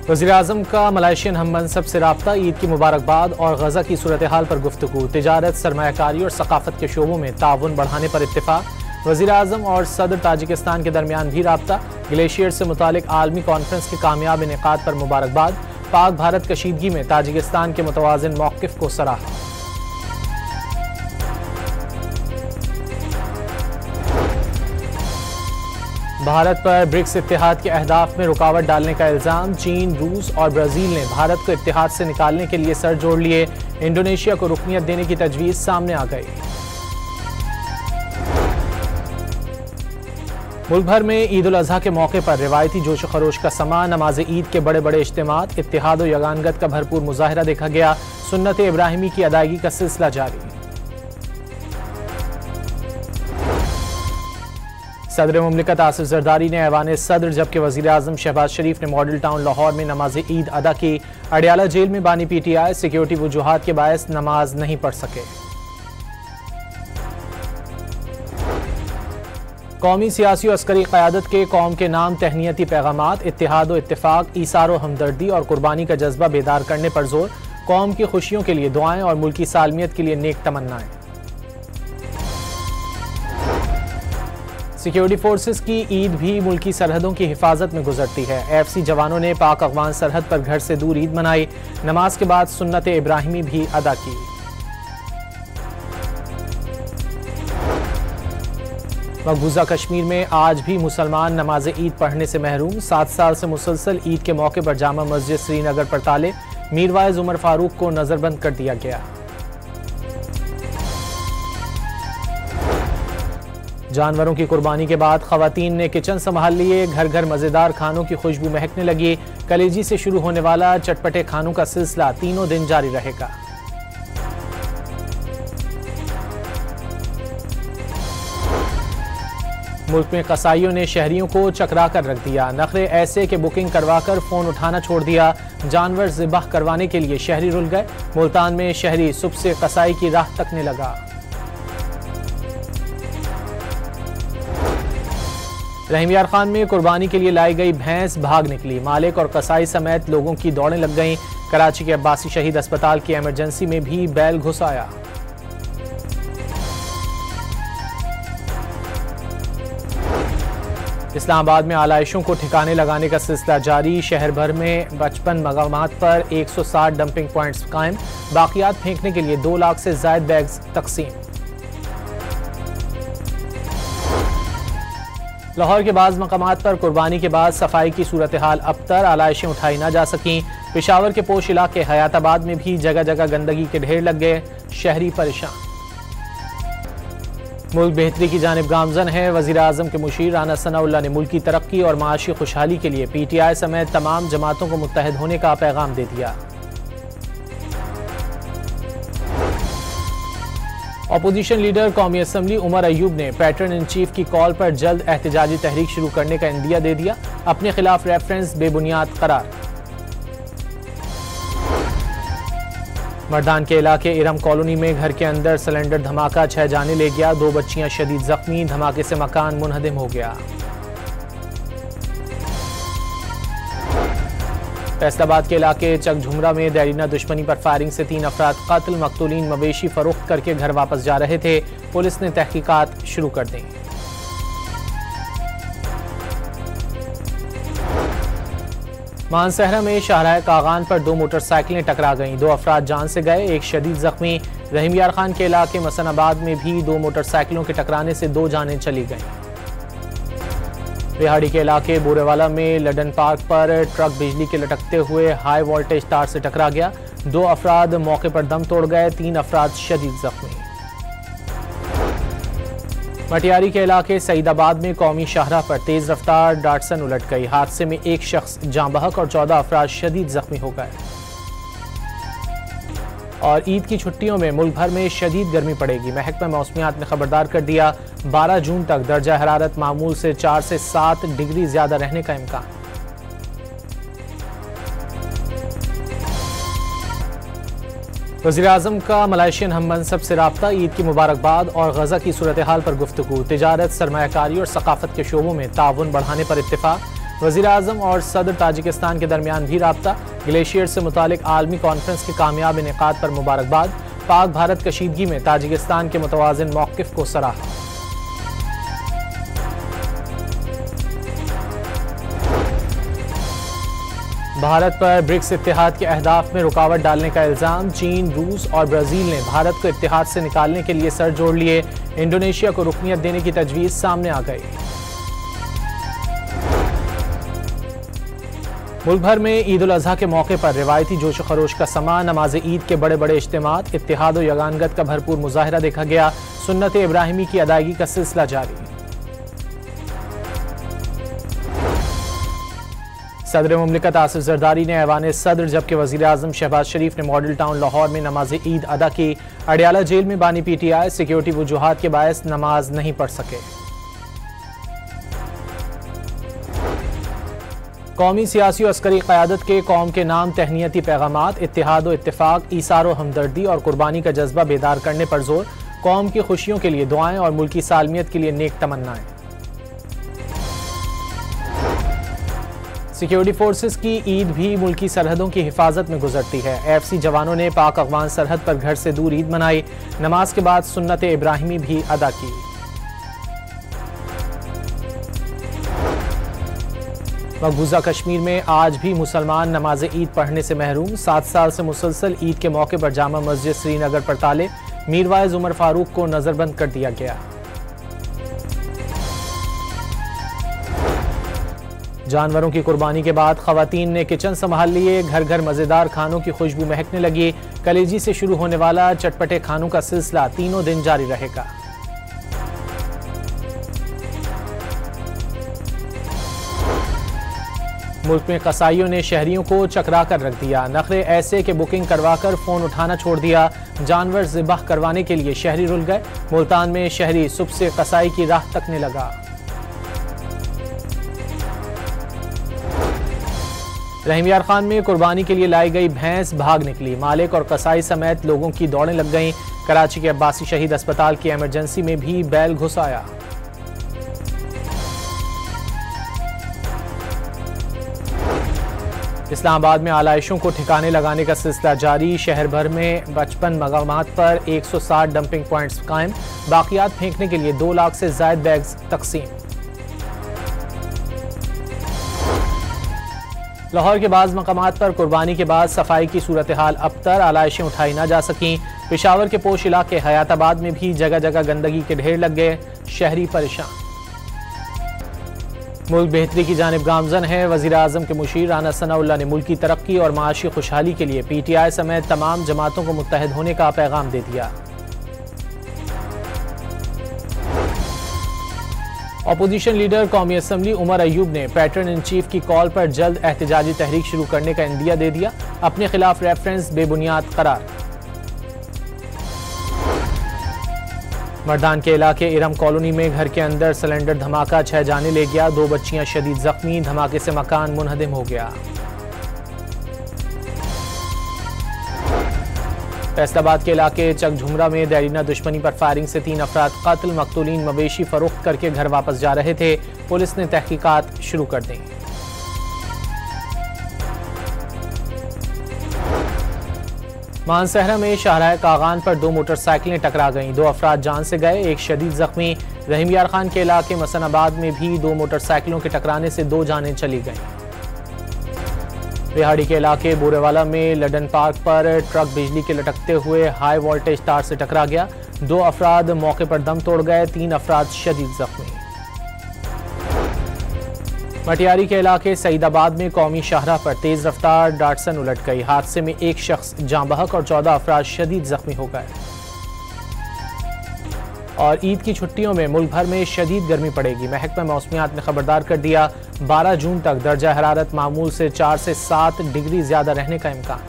वज़ीर-ए-आज़म का मलेशियन हम मनसब से रब्ता, ईद की मुबारकबाद और गजा की सूरत हाल पर गुफ्तगू। तिजारत, सरमायाकारी और सकाफत के शोबों में ताउन बढ़ाने पर इत्तेफाक। वज़ीर-ए-आज़म और सदर ताजिकिस्तान के दरमियान भी रब्ता। ग्लेशियर से मुतालिक आलमी कॉन्फ्रेंस के कामयाब इनेकाद पर मुबारकबाद। पाक भारत कशीदगी में ताजिकिस्तान के मुतवाज़िन मौक़िफ़ को सराहा। भारत पर ब्रिक्स इत्तेहाद के अहदाफ में रुकावट डालने का इल्ज़ाम। चीन, रूस और ब्राज़ील ने भारत को इत्तेहाद से निकालने के लिए सर जोड़ लिए। इंडोनेशिया को रुकनियत देने की तजवीज़ सामने आ गई। मुल्क भर में ईद उल अज़हा के मौके पर रिवायती जोश खरोश का समा। नमाज ईद के बड़े बड़े इज्तिमात, इत्तेहाद और यगानगत का भरपूर मुजाहिरा देखा गया। सुन्नत इब्राहिमी की अदायगी का सिलसिला जारी। सदर मुमलिकत आसिफ जरदारी ने ऐवान सदर, जबकि वज़ीर-ए-आज़म शहबाज शरीफ ने मॉडल टाउन लाहौर में नमाज ईद अदा की। अडियाला जेल में बानी PTI सिक्योरिटी वजूहात के बायस नमाज नहीं पढ़ सके। कौमी सियासी और अस्करी क़यादत के कौम के नाम तहनीती पैगामात, इत्तेहाद व इत्तेफाक, ईसार व हमदर्दी और कुर्बानी का जज्बा बेदार करने पर जोर। कौम की खुशियों के लिए दुआएं और मुल्की सालमियत के लिए नेक तमन्नाएं। सिक्योरिटी फोर्सेस की ईद भी मुल्की सरहदों की हिफाजत में गुजरती है। AFC जवानों ने पाक अफगान सरहद पर घर से दूर ईद मनाई। नमाज के बाद सुन्नत इब्राहिमी भी अदा की। मकबूजा कश्मीर में आज भी मुसलमान नमाज ईद पढ़ने से महरूम। 7 साल से मुसलसल ईद के मौके पर जामा मस्जिद श्रीनगर पर ताले। मीरवाइज उमर फारूक को नजरबंद कर दिया गया। जानवरों की कुर्बानी के बाद खवातीन ने किचन संभाल लिए। घर घर मज़ेदार खानों की खुशबू महकने लगी। कलेजी से शुरू होने वाला चटपटे खानों का सिलसिला तीनों दिन जारी रहेगा। मुल्क में कसाईयों ने शहरियों को चकरा कर रख दिया। नखरे ऐसे कि बुकिंग करवाकर फोन उठाना छोड़ दिया। जानवर ज़िबाह करवाने के लिए शहरी रुल गए। मुल्तान में शहरी सुबह से कसाई की राह तकने लगा। रहमियार खान में कुर्बानी के लिए लाई गई भैंस भाग निकली। मालिक और कसाई समेत लोगों की दौड़ें लग गईं। कराची के अब्बासी शहीद अस्पताल की इमरजेंसी में भी बैल घुस आया। इस्लामाबाद में आलाइशों को ठिकाने लगाने का सिलसिला जारी। शहर भर में 55 मकामात पर 160 डंपिंग पॉइंट्स कायम। बाकियात फेंकने के लिए 2 लाख से ज्यादा बैग्स तकसीम। लाहौर के बाज़ मकामात पर कुर्बानी के बाद सफाई की सूरत हाल अबतर। आलाइशें उठाई ना जा सकीं। पेशावर के पोश इलाके हयाताबाद में भी जगह जगह गंदगी के ढेर लग गए। शहरी परेशान। मुल्क बेहतरी की जानिब गामजन है। वज़ीर-ए-आज़म के मुशीर राना सनाउल्लाह ने मुल्क की तरक्की और माशी खुशहाली के लिए PTI समेत तमाम जमातों को मुत्तहद होने का पैगाम दे दिया। अपोजिशन लीडर कौमी असम्बली उमर अयूब ने पैटर्न इन चीफ की कॉल पर जल्द एहतजाजी तहरीक शुरू करने का इंदिया दे दिया। अपने खिलाफ रेफरेंस बेबुनियाद करार। मर्दान के इलाके इरम कॉलोनी में घर के अंदर सिलेंडर धमाका 6 जाने ले गया। 2 बच्चियां शदीद जख्मी। धमाके से मकान मुनहदिम हो गया। फैसलाबाद के इलाके चकझुमरा में दैरीना दुश्मनी पर फायरिंग से 3 अफराद कत्ल। मकतूलीन मवेशी फरोख्त करके घर वापस जा रहे थे। पुलिस ने तहकीकात शुरू कर दी। मानसहरा में शाहराह कागान पर 2 मोटरसाइकिलें टकरा गईं। 2 अफराद जान से गए, 1 शदीद जख्मी। रहीमियार खान के इलाके मसनाबाद में भी 2 मोटरसाइकिलों के टकराने से 2 जानें चली गईं। रिहाड़ी के इलाके बोरेवाला में लडन पार्क पर ट्रक बिजली के लटकते हुए हाई वोल्टेज तार से टकरा गया। 2 अफराद मौके पर दम तोड़ गए। 3 अफराद शदीद जख्मी। मटियारी के इलाके सईदाबाद में कौमी शाहराह पर तेज रफ्तार डाटसन उलट गई। हादसे में 1 शख्स जाँ बहक और 14 अफराद शदीद जख्मी हो गए। और ईद की छुट्टियों में मुल्क भर में शदीद गर्मी पड़ेगी। महकमा मौसमियात ने खबरदार कर दिया। 12 जून तक दर्जा हरारत मामूल से 4 से 7 डिग्री ज्यादा रहने का इम्कान। वज़ीर-ए-आज़म का मलेशियन हम मनसब से रब्ता, ईद की मुबारकबाद और गजा की सूरत हाल पर गुफ्तगू। तिजारत, सरमायाकारी और सकाफत के शोबों में ताउन बढ़ाने पर इत्तेफाक। वज़ीर आज़म और सदर ताजिकिस्तान के दरमियान भी राब्ता। ग्लेशियर से मुतालिक आलमी कॉन्फ्रेंस के कामयाब इनेकाद पर मुबारकबाद। पाक भारत कशीदगी में ताजिकिस्तान के मुतवाज़िन मौक़िफ़ को सराहा। भारत पर ब्रिक्स इत्तेहाद के अहदाफ में रुकावट डालने का इल्ज़ाम। चीन, रूस और ब्राज़ील ने भारत को इत्तेहाद से निकालने के लिए सर जोड़ लिए। इंडोनेशिया को रुकनियत देने की तजवीज़ सामने आ गई। मुल्क भर में ईद उल अज़हा के मौके पर रिवायती जोश खरोश का समा। नमाज ईद के बड़े बड़े इज्तिमात, इत्तेहाद और यगानगत का भरपूर मुजाहिरा देखा गया। सुन्नत इब्राहिमी की अदायगी का सिलसिला जारी। सदर मुमलिकत आसिफ जरदारी ने ऐवान सदर जबकि वज़ीर आज़म शहबाज शरीफ ने मॉडल टाउन लाहौर में नमाज ईद अदा की। अडियाला जेल में बानी PTI सिक्योरिटी वजूहात के बायस नमाज नहीं पढ़ सके। कौमी सियासी और अस्करी क़यादत के कौम के नाम तहनीती पैगामात, इत्तेहाद और इत्तेफाक, ईसार और हमदर्दी और कुर्बानी का जज्बा बेदार करने पर जोर। कौम की खुशियों के लिए दुआएं और मुल्की सालमियत के लिए नेक तमन्नाएं। सिक्योरिटी फोर्सेस की ईद भी मुल्की सरहदों की हिफाजत में गुजरती है। AFC जवानों ने पाक अफगान सरहद पर घर से दूर ईद मनाई। नमाज के बाद सुन्नत इब्राहिमी भी अदा की। मकबूजा कश्मीर में आज भी मुसलमान नमाज ईद पढ़ने से महरूम। 7 साल से मुसलसल ईद के मौके पर जामा मस्जिद श्रीनगर पर ताले। मीरवाइज उमर फारूक को नजरबंद कर दिया गया। जानवरों की कुर्बानी के बाद खवातीन ने किचन संभाल लिए। घर घर मजेदार खानों की खुशबू महकने लगी। कलेजी से शुरू होने वाला चटपटे खानों का सिलसिला तीनों दिन जारी रहेगा। मुल्क में कसाईयों ने शहरियों को चकरा कर रख दिया। नखरे ऐसे कि बुकिंग करवाकर फोन उठाना छोड़ दिया। जानवर ज़िबाह करवाने के लिए शहरी रुल गए। मुल्तान में शहरी सुबह से कसाई की राह तकने लगा। रहीम यार खान में कुर्बानी के लिए लाई गई भैंस भाग निकली। मालिक और कसाई समेत लोगों की दौड़ें लग गईं। कराची के अब्बासी शहीद अस्पताल की इमरजेंसी में भी बैल घुस आया। इस्लामाबाद में आलाइशों को ठिकाने लगाने का सिलसिला जारी। शहर भर में 55 मकामात पर 160 डंपिंग पॉइंट्स कायम। बाकियात फेंकने के लिए 2 लाख से ज्यादा बैग्स तकसीम। लाहौर के बाज़ मकामात पर कुर्बानी के बाद सफाई की सूरत हाल अबतर। आलाइशें उठाई ना जा सकीं। पेशावर के पोश इलाके हयाताबाद में भी जगह जगह गंदगी के ढेर लग गए। शहरी परेशान। मुल्क बेहतरी की जानिब गामजन है। वज़ीर आज़म के मुशीर राना सनाउल्लाह ने मुल्क की तरक्की और माशी खुशहाली के लिए PTI समेत तमाम जमातों को मुत्तहद होने का पैगाम दे दिया। अपोजिशन लीडर कौमी असम्बली उमर अयूब ने पैटर्न इन चीफ की कॉल पर जल्द एहतजाजी तहरीक शुरू करने का इंदिया दे दिया। अपने खिलाफ रेफरेंस बेबुनियाद करार। मर्दान के इलाके इरम कॉलोनी में घर के अंदर सिलेंडर धमाका 6 जाने ले गया। 2 बच्चियां शदीद जख्मी। धमाके से मकान मुनहदिम हो गया। फैसलाबाद के इलाके चकझुमरा में दैरीना दुश्मनी पर फायरिंग से 3 अफराद कत्ल। मकतूलीन मवेशी फरोख्त करके घर वापस जा रहे थे। पुलिस ने तहकीकात शुरू कर दी। मानसहरा में शाहराह कागान पर 2 मोटरसाइकिलें टकरा गईं। 2 अफराद जान से गए, 1 शदीद जख्मी। रहीम यार खान के इलाके मसनाबाद में भी 2 मोटरसाइकिलों के टकराने से 2 जानें चली गईं। रिहाड़ी के इलाके बोरेवाला में लडन पार्क पर ट्रक बिजली के लटकते हुए हाई वोल्टेज तार से टकरा गया। 2 अफराद मौके पर दम तोड़ गए। 3 अफराद शदीद जख्मी। मटियारी के इलाके सईदाबाद में कौमी शाहराह पर तेज रफ्तार डाटसन उलट गई। हादसे में 1 शख्स जाँ बहक और 14 अफराद शदीद जख्मी हो गए। और ईद की छुट्टियों में मुल्क भर में शदीद गर्मी पड़ेगी। महकमा मौसमियात ने खबरदार कर दिया। 12 जून तक दर्जा हरारत मामूल से 4 से 7 डिग्री ज्यादा रहने का इम्कान।